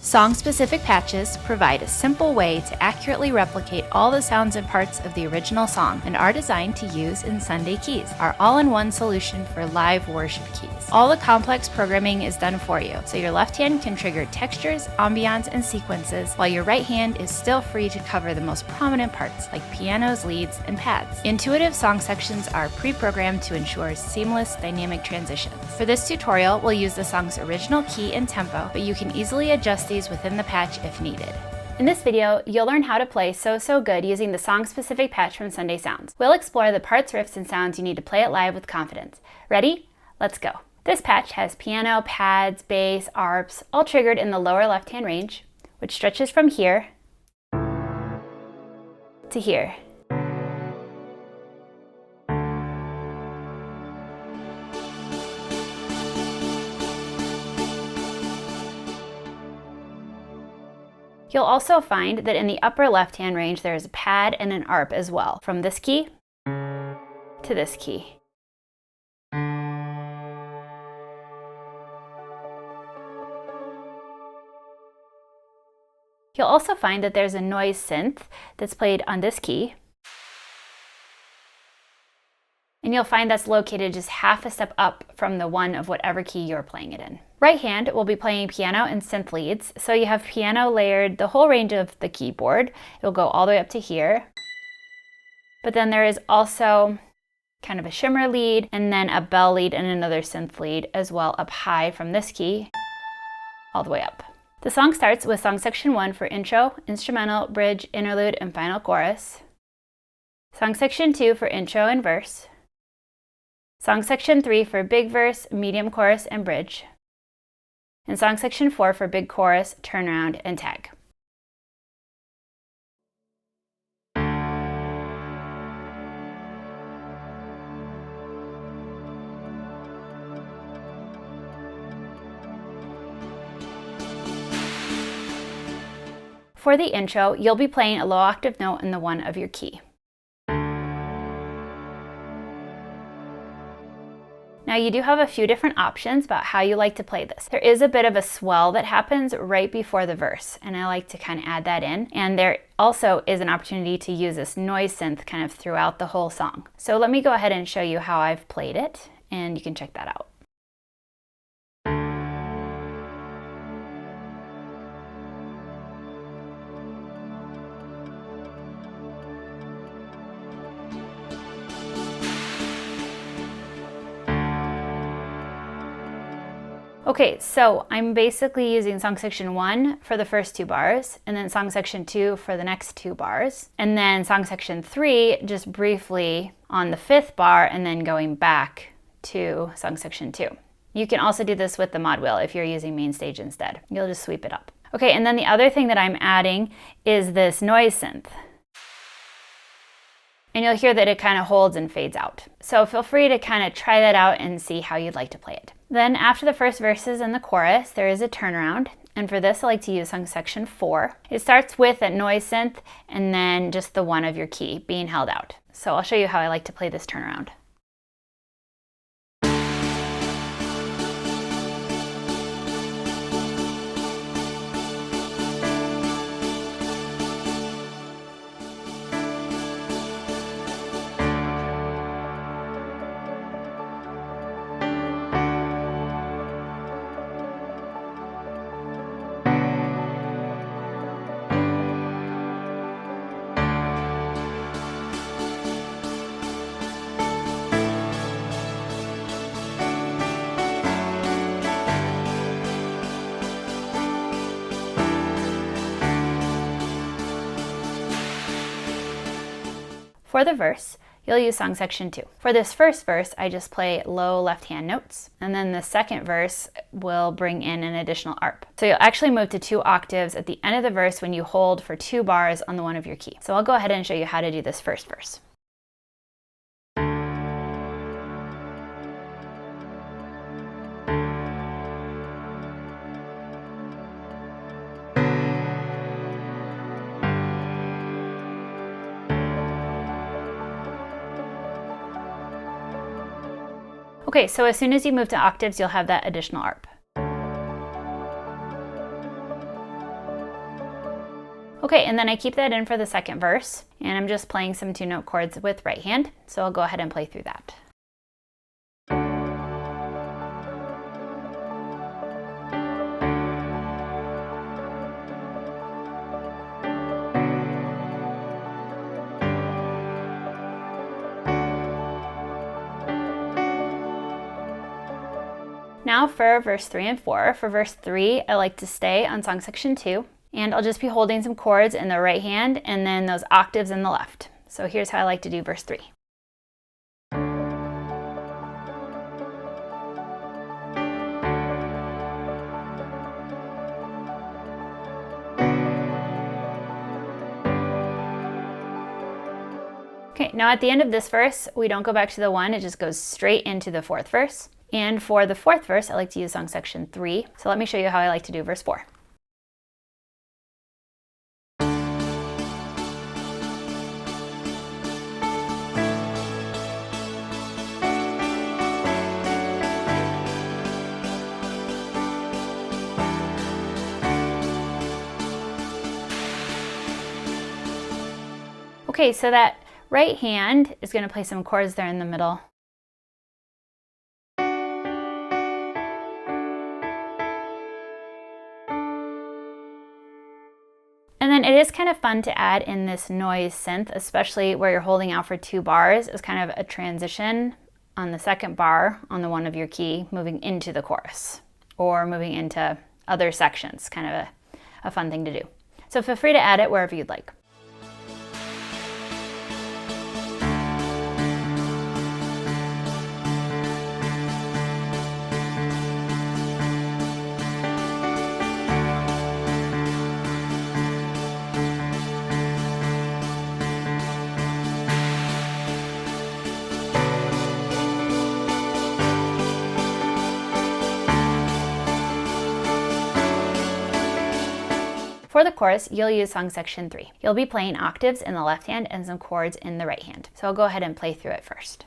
Song-specific patches provide a simple way to accurately replicate all the sounds and parts of the original song and are designed to use in Sunday Keys, our all-in-one solution for live worship keys. All the complex programming is done for you, so your left hand can trigger textures, ambiance, and sequences, while your right hand is still free to cover the most prominent parts like pianos, leads, and pads. Intuitive song sections are pre-programmed to ensure seamless dynamic transitions. For this tutorial, we'll use the song's original key and tempo, but you can easily adjust these within the patch if needed. In this video, you'll learn how to play So Good using the song-specific patch from Sunday Sounds. We'll explore the parts, riffs, and sounds you need to play it live with confidence. Ready? Let's go. This patch has piano, pads, bass, arps, all triggered in the lower left-hand range, which stretches from here to here. You'll also find that in the upper left-hand range there is a pad and an arp as well, from this key to this key. You'll also find that there's a noise synth that's played on this key, and you'll find that's located just half a step up from the one of whatever key you're playing it in. Right hand will be playing piano and synth leads, so you have piano layered the whole range of the keyboard. It'll go all the way up to here. But then there is also kind of a shimmer lead, and then a bell lead and another synth lead as well up high from this key all the way up. The song starts with song section 1 for intro, instrumental, bridge, interlude, and final chorus. Song section 2 for intro and verse. Song section 3 for big verse, medium chorus, and bridge. And song section 4 for big chorus, turnaround, and tag. For the intro, you'll be playing a low octave note in the one of your key. Now you do have a few different options about how you like to play this. There is a bit of a swell that happens right before the verse, and I like to kind of add that in. And there also is an opportunity to use this noise synth kind of throughout the whole song. So let me go ahead and show you how I've played it, and you can check that out. Okay, so I'm basically using song section 1 for the first 2 bars, and then song section 2 for the next 2 bars, and then song section 3 just briefly on the 5th bar, and then going back to song section 2. You can also do this with the mod wheel if you're using MainStage instead. You'll just sweep it up. Okay, and then the other thing that I'm adding is this noise synth. And you'll hear that it kind of holds and fades out. So feel free to kind of try that out and see how you'd like to play it. Then after the first verses and the chorus, there is a turnaround. And for this, I like to use song section 4. It starts with a noise synth and then just the one of your key being held out. So I'll show you how I like to play this turnaround. For the verse, you'll use song section 2. For this first verse, I just play low left-hand notes, and then the second verse will bring in an additional arp. So you'll actually move to 2 octaves at the end of the verse when you hold for 2 bars on the one of your key. So I'll go ahead and show you how to do this first verse. Okay, so as soon as you move to octaves, you'll have that additional arp. Okay, and then I keep that in for the second verse, and I'm just playing some 2-note chords with right hand, so I'll go ahead and play through that. Now for verse 3 and 4. For verse 3, I like to stay on song section 2, and I'll just be holding some chords in the right hand and then those octaves in the left. So here's how I like to do verse 3. Okay, now at the end of this verse, we don't go back to the 1, it just goes straight into the 4th verse. And for the 4th verse, I like to use song section 3. So let me show you how I like to do verse 4. Okay, so that right hand is going to play some chords there in the middle. And then it is kind of fun to add in this noise synth, especially where you're holding out for 2 bars, as kind of a transition on the second bar on the 1 of your key, moving into the chorus or moving into other sections. Kind of a fun thing to do. So feel free to add it wherever you'd like. For the chorus, you'll use song section 3. You'll be playing octaves in the left hand and some chords in the right hand. So I'll go ahead and play through it first.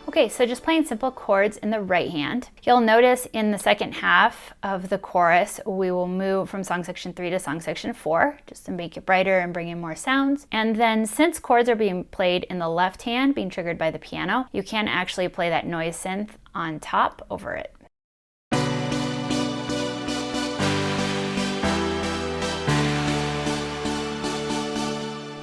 Okay, so just playing simple chords in the right hand. You'll notice in the second half of the chorus, we will move from song section 3 to song section 4, just to make it brighter and bring in more sounds. And then since chords are being played in the left hand, being triggered by the piano, you can actually play that noise synth on top over it.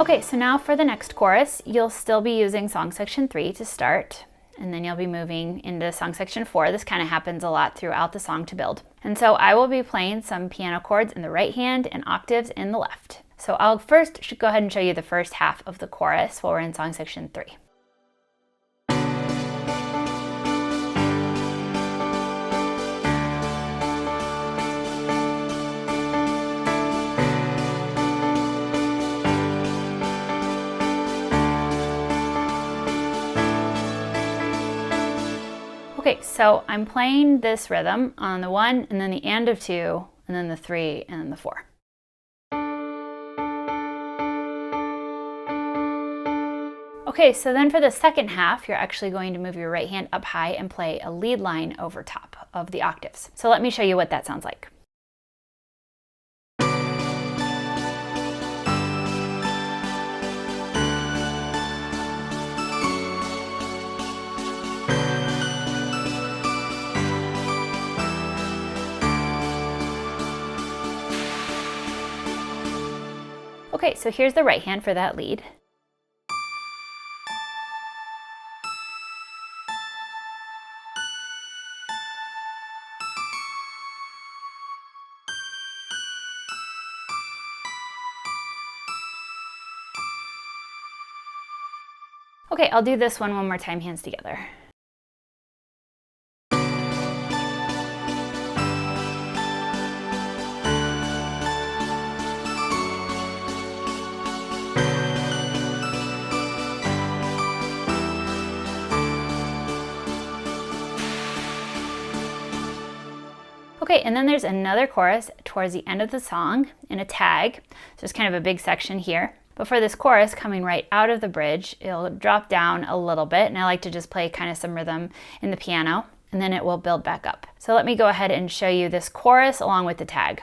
Okay, so now for the next chorus, you'll still be using song section 3 to start. And then you'll be moving into song section 4. This kind of happens a lot throughout the song to build. And so I will be playing some piano chords in the right hand and octaves in the left. So I'll first go ahead and show you the first half of the chorus while we're in song section 3. Okay, so I'm playing this rhythm on the 1 and then the and of 2 and then the 3 and then the 4. Okay, so then for the second half, you're actually going to move your right hand up high and play a lead line over top of the octaves. So let me show you what that sounds like. Okay, so here's the right hand for that lead. Okay, I'll do this one more time, hands together. Okay, and then there's another chorus towards the end of the song in a tag. So it's kind of a big section here. But for this chorus coming right out of the bridge, it'll drop down a little bit, and I like to just play kind of some rhythm in the piano, and then it will build back up. So let me go ahead and show you this chorus along with the tag.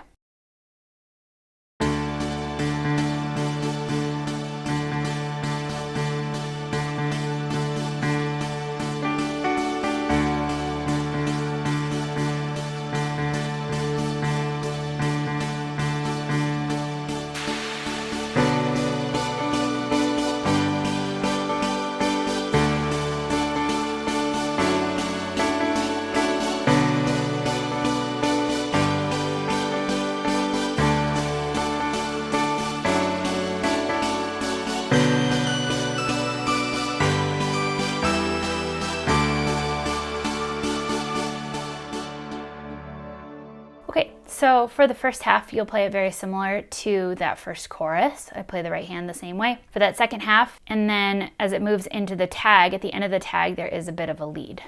Okay, so for the first half, you'll play it very similar to that first chorus. I play the right hand the same way. For that second half, and then as it moves into the tag, at the end of the tag, there is a bit of a lead.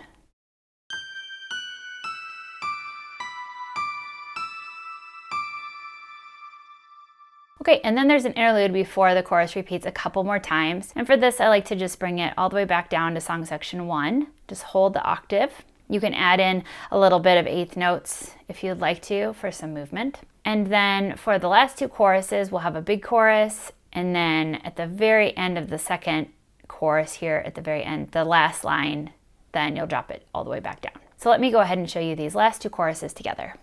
Okay, and then there's an interlude before the chorus repeats a couple more times. And for this, I like to just bring it all the way back down to song section 1. Just hold the octave. You can add in a little bit of eighth notes if you'd like to for some movement. And then for the last two choruses, we'll have a big chorus, and then at the very end of the second chorus here, at the very end, the last line, then you'll drop it all the way back down. So let me go ahead and show you these last two choruses together.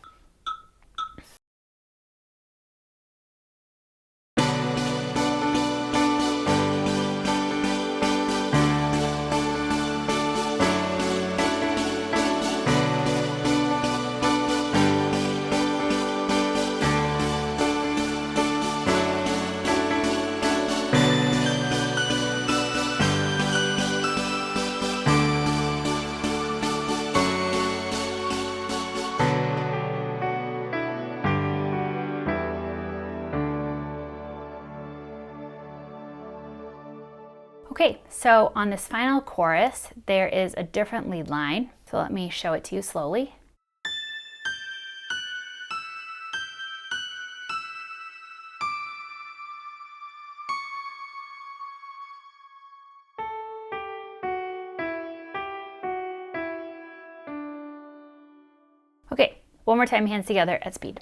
Okay, so on this final chorus, there is a different lead line. So let me show it to you slowly. Okay, one more time, hands together at speed.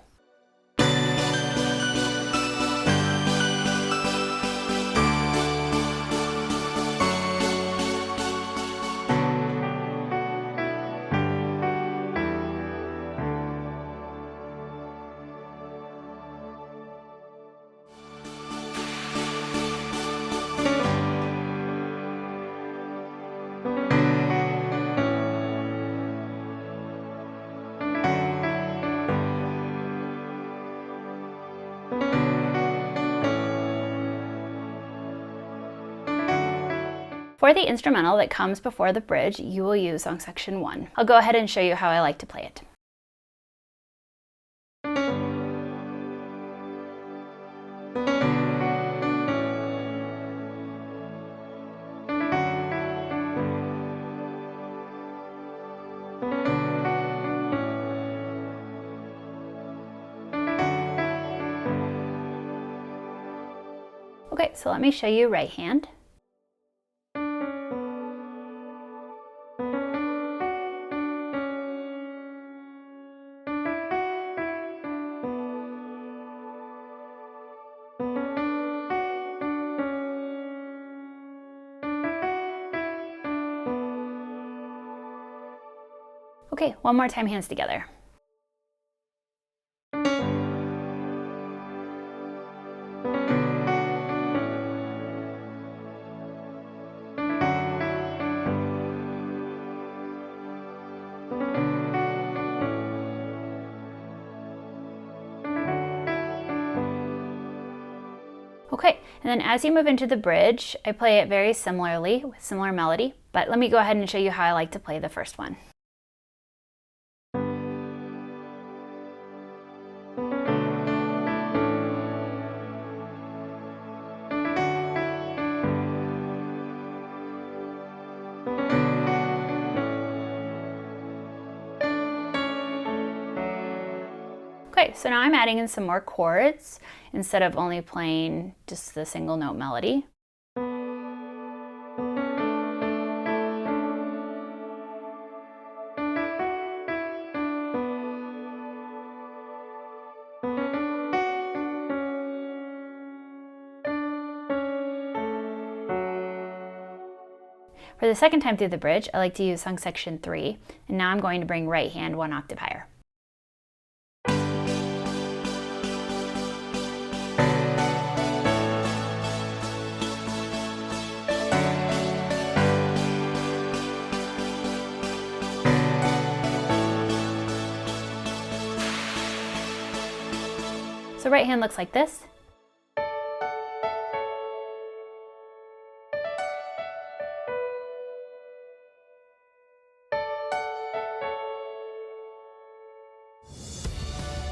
For the instrumental that comes before the bridge, you will use song section 1. I'll go ahead and show you how I like to play it. Okay, so let me show you right hand. Okay, one more time, hands together. Okay, and then as you move into the bridge, I play it very similarly with similar melody, but let me go ahead and show you how I like to play the first one. Okay, Okay, so now I'm adding in some more chords instead of only playing just the single note melody. For the second time through the bridge, I like to use song section 3, and now I'm going to bring right hand 1 octave higher. So right hand looks like this.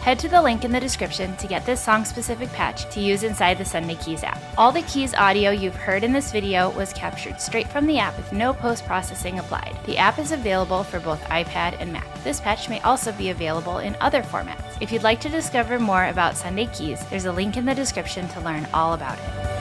Head to the link in the description to get this song-specific patch to use inside the Sunday Keys app. All the Keys audio you've heard in this video was captured straight from the app with no post-processing applied. The app is available for both iPad and Mac. This patch may also be available in other formats. If you'd like to discover more about Sunday Keys, there's a link in the description to learn all about it.